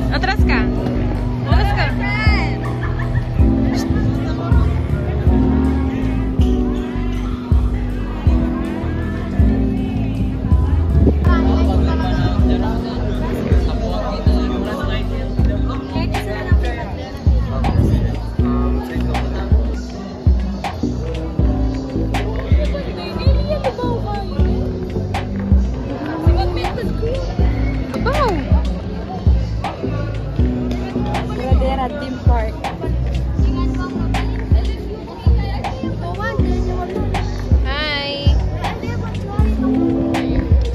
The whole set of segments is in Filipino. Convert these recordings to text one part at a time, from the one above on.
Atras ka. Atras ka. Theme park. Hi!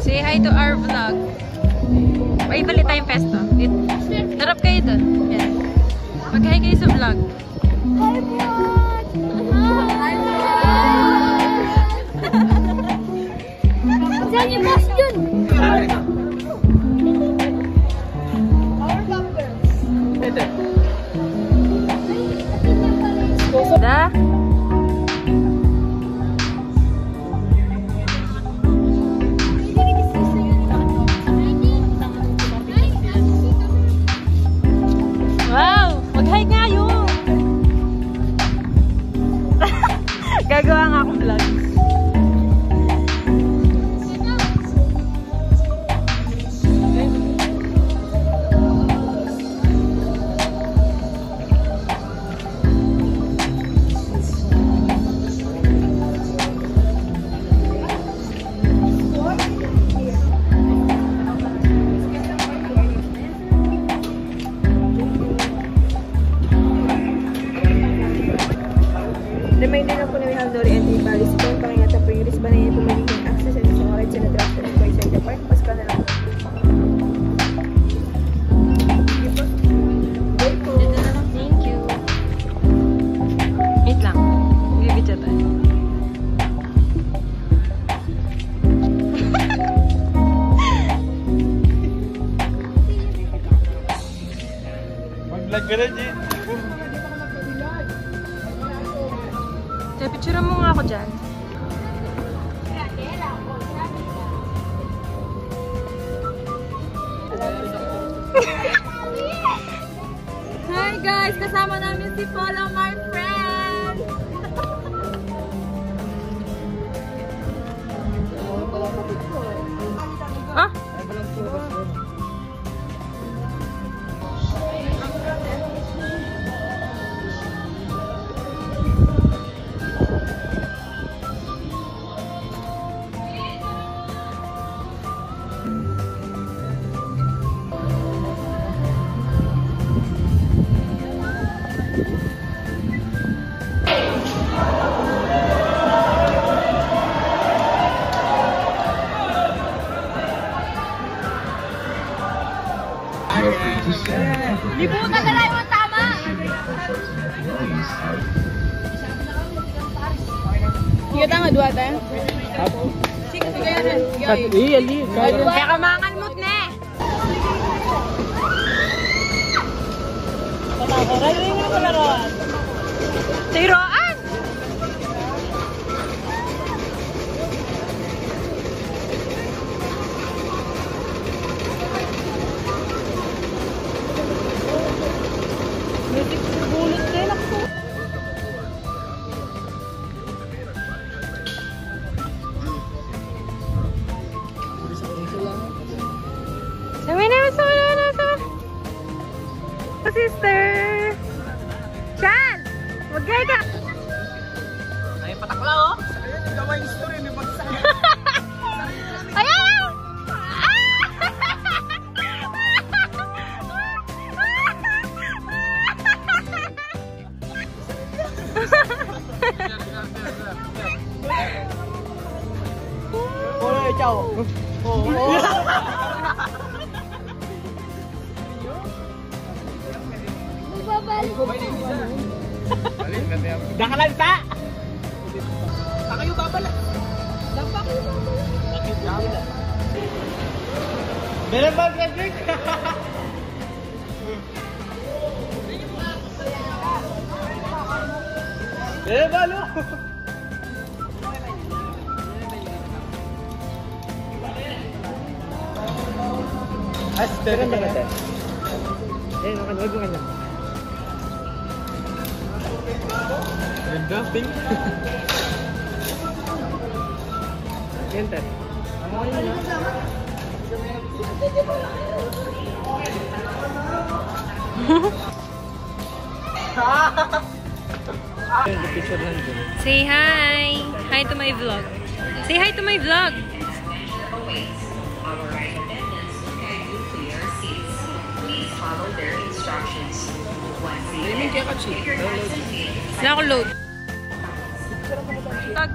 Say hi to our vlog. Ay, balik tayong pesto. Harap kayo dun. Yan. Mag-hi kayo sa vlog. Hi vlog! Hi vlog! Saan yung boss dun? Da? Wow! Mag-hi nga yun! Gagawa nga akong vlog. Reminder na po na we have no re-entry policy po. Pakingatan po yung wristband na yun po magiging access at isang rights and attraction po inside the park. Paska na lang. Thank you. Wait lang. Bibidyo tayo. Mag-vlog ka na, G. Picture mo nga ako dyan. Hi guys! Kasama namin si Paula, my friend! Ah? Libutan na lang yung tama! Sige tama, dua tayo. Sige, sige yan. Kaya kamangan mo't ne! Si Roan! Sama na, sama na, sama na. daw. Oo. Magbabalik. Dakalanta! Saan kayo babala? Lampa kayo ba? Meron ba, Frederick? Balo! Meron ba natin? Nakanood mo kanya. Ganda, pink. Ganda. Say hi! Hi to my vlog. Say hi to my vlog! Wala akong load. Vlog.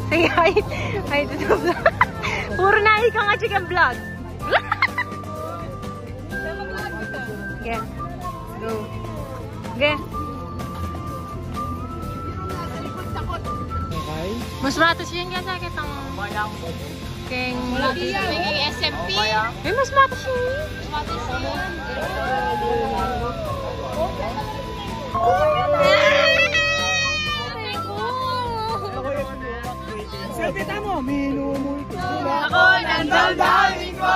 Say hi. Hi to the vlog. Puro na ikaw nga chicken vlog. Okay. Go. Okay. Mas matas yun nga sa kitang King SMP. Eh, mas matas yun. Sabi tamo, minumulto sila. Ako nandamdamin ko.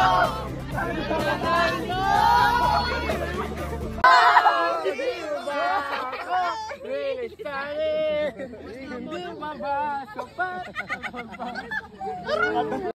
Hindi mabasa pa.